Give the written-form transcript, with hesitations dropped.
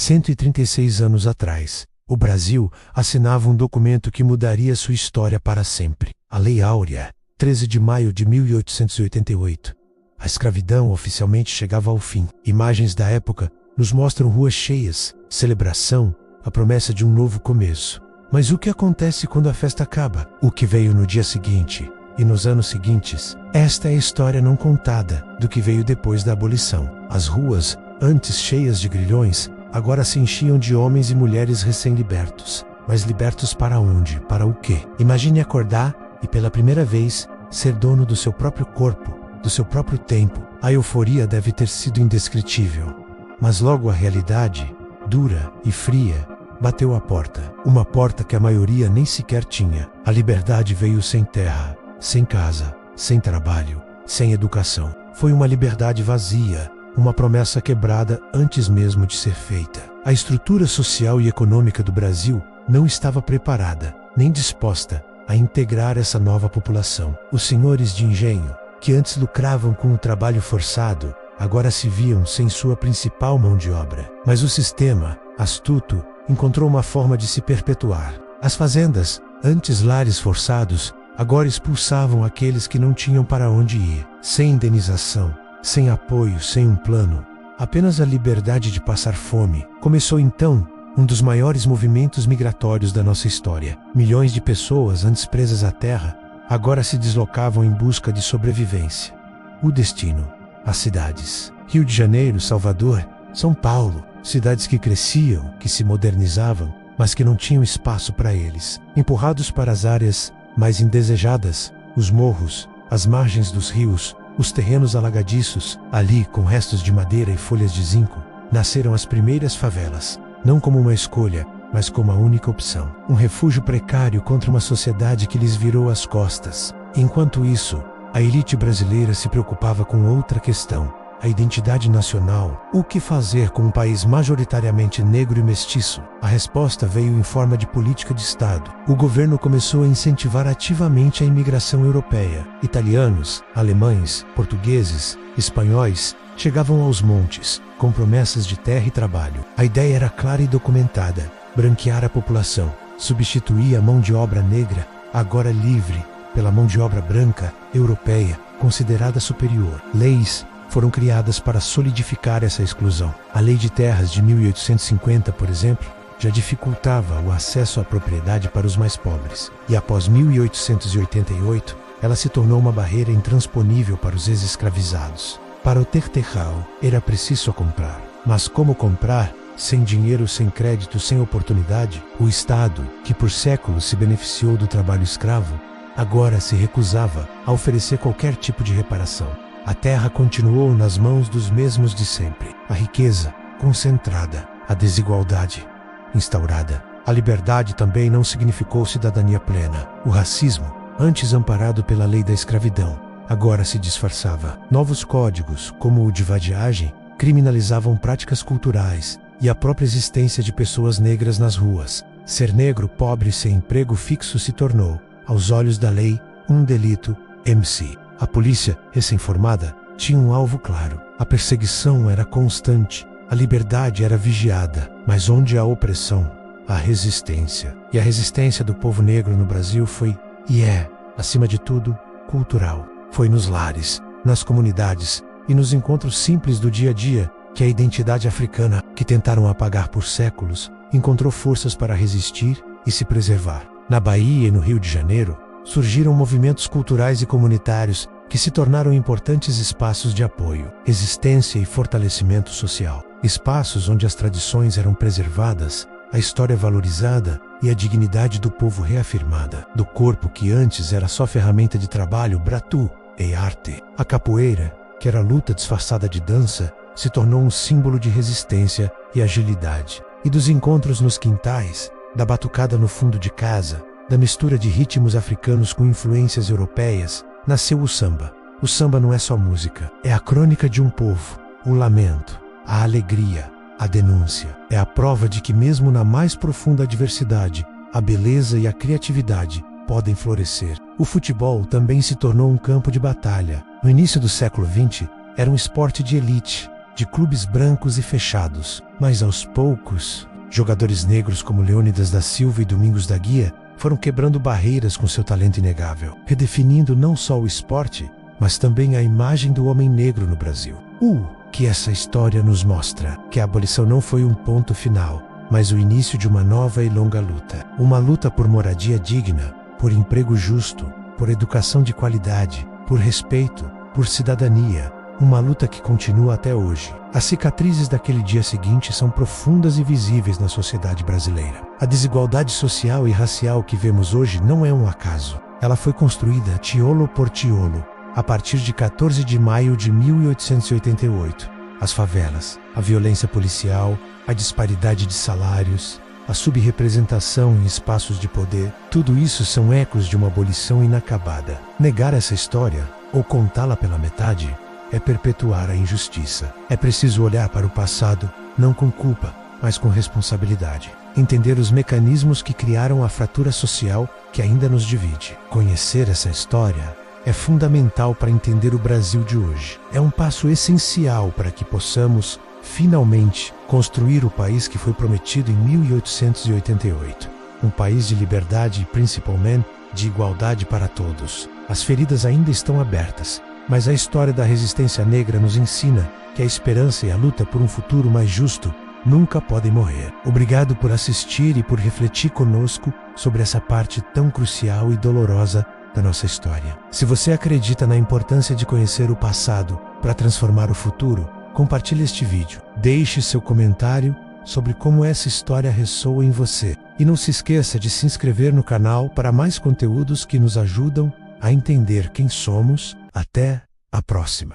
136 anos atrás, o Brasil assinava um documento que mudaria sua história para sempre. A Lei Áurea, 13 de maio de 1888. A escravidão oficialmente chegava ao fim. Imagens da época nos mostram ruas cheias, celebração, a promessa de um novo começo. Mas o que acontece quando a festa acaba? O que veio no dia seguinte e nos anos seguintes? Esta é a história não contada do que veio depois da abolição. As ruas, antes cheias de grilhões, agora se enchiam de homens e mulheres recém-libertos. Mas libertos para onde? Para o quê? Imagine acordar e pela primeira vez ser dono do seu próprio corpo, do seu próprio tempo. A euforia deve ter sido indescritível. Mas logo a realidade, dura e fria, bateu à porta. Uma porta que a maioria nem sequer tinha. A liberdade veio sem terra, sem casa, sem trabalho, sem educação. Foi uma liberdade vazia, uma promessa quebrada antes mesmo de ser feita. A estrutura social e econômica do Brasil não estava preparada, nem disposta a integrar essa nova população. Os senhores de engenho, que antes lucravam com o trabalho forçado, agora se viam sem sua principal mão de obra. Mas o sistema, astuto, encontrou uma forma de se perpetuar. As fazendas, antes lares forçados, agora expulsavam aqueles que não tinham para onde ir. Sem indenização, sem apoio, sem um plano, apenas a liberdade de passar fome. Começou então um dos maiores movimentos migratórios da nossa história. Milhões de pessoas, antes presas à terra, agora se deslocavam em busca de sobrevivência. O destino: as cidades. Rio de Janeiro, Salvador, São Paulo, cidades que cresciam, que se modernizavam, mas que não tinham espaço para eles. Empurrados para as áreas mais indesejadas, os morros, as margens dos rios, os terrenos alagadiços, ali, com restos de madeira e folhas de zinco, nasceram as primeiras favelas, não como uma escolha, mas como a única opção. Um refúgio precário contra uma sociedade que lhes virou as costas. Enquanto isso, a elite brasileira se preocupava com outra questão: a identidade nacional. O que fazer com um país majoritariamente negro e mestiço? A resposta veio em forma de política de Estado. O governo começou a incentivar ativamente a imigração europeia. Italianos, alemães, portugueses, espanhóis chegavam aos montes, com promessas de terra e trabalho. A ideia era clara e documentada: branquear a população, substituir a mão de obra negra, agora livre, pela mão de obra branca, europeia, considerada superior. Leis foram criadas para solidificar essa exclusão. A Lei de Terras de 1850, por exemplo, já dificultava o acesso à propriedade para os mais pobres. E após 1888, ela se tornou uma barreira intransponível para os ex-escravizados. Para o ter terral, era preciso comprar. Mas como comprar? Sem dinheiro, sem crédito, sem oportunidade? O Estado, que por séculos se beneficiou do trabalho escravo, agora se recusava a oferecer qualquer tipo de reparação. A terra continuou nas mãos dos mesmos de sempre. A riqueza concentrada, a desigualdade instaurada. A liberdade também não significou cidadania plena. O racismo, antes amparado pela lei da escravidão, agora se disfarçava. Novos códigos, como o de vadiagem, criminalizavam práticas culturais e a própria existência de pessoas negras nas ruas. Ser negro, pobre e sem emprego fixo se tornou, aos olhos da lei, um delito MC. A polícia, recém-formada, tinha um alvo claro. A perseguição era constante, a liberdade era vigiada. Mas onde há opressão, há resistência. E a resistência do povo negro no Brasil foi, e é, acima de tudo, cultural. Foi nos lares, nas comunidades e nos encontros simples do dia a dia que a identidade africana, que tentaram apagar por séculos, encontrou forças para resistir e se preservar. Na Bahia e no Rio de Janeiro, surgiram movimentos culturais e comunitários que se tornaram importantes espaços de apoio, resistência e fortalecimento social. Espaços onde as tradições eram preservadas, a história valorizada e a dignidade do povo reafirmada. Do corpo que antes era só ferramenta de trabalho, bratu e arte. A capoeira, que era luta disfarçada de dança, se tornou um símbolo de resistência e agilidade. E dos encontros nos quintais, da batucada no fundo de casa, da mistura de ritmos africanos com influências europeias, nasceu o samba. O samba não é só música, é a crônica de um povo, o lamento, a alegria, a denúncia. É a prova de que mesmo na mais profunda adversidade, a beleza e a criatividade podem florescer. O futebol também se tornou um campo de batalha. No início do século XX, era um esporte de elite. de clubes brancos e fechados. Mas aos poucos, jogadores negros como Leônidas da Silva e Domingos da Guia foram quebrando barreiras com seu talento inegável, redefinindo não só o esporte, mas também a imagem do homem negro no Brasil. Que essa história nos mostra que a abolição não foi um ponto final, mas o início de uma nova e longa luta. Uma luta por moradia digna, por emprego justo, por educação de qualidade, por respeito, por cidadania. Uma luta que continua até hoje. As cicatrizes daquele dia seguinte são profundas e visíveis na sociedade brasileira. A desigualdade social e racial que vemos hoje não é um acaso. Ela foi construída tiolo por tiolo, a partir de 14 de maio de 1888. As favelas, a violência policial, a disparidade de salários, a subrepresentação em espaços de poder, tudo isso são ecos de uma abolição inacabada. Negar essa história, ou contá-la pela metade, é perpetuar a injustiça. É preciso olhar para o passado, não com culpa, mas com responsabilidade. Entender os mecanismos que criaram a fratura social que ainda nos divide. Conhecer essa história é fundamental para entender o Brasil de hoje. É um passo essencial para que possamos, finalmente, construir o país que foi prometido em 1888. Um país de liberdade e, principalmente, de igualdade para todos. As feridas ainda estão abertas, mas a história da resistência negra nos ensina que a esperança e a luta por um futuro mais justo nunca podem morrer. Obrigado por assistir e por refletir conosco sobre essa parte tão crucial e dolorosa da nossa história. Se você acredita na importância de conhecer o passado para transformar o futuro, compartilhe este vídeo. Deixe seu comentário sobre como essa história ressoa em você. E não se esqueça de se inscrever no canal para mais conteúdos que nos ajudam a entender quem somos. Até a próxima!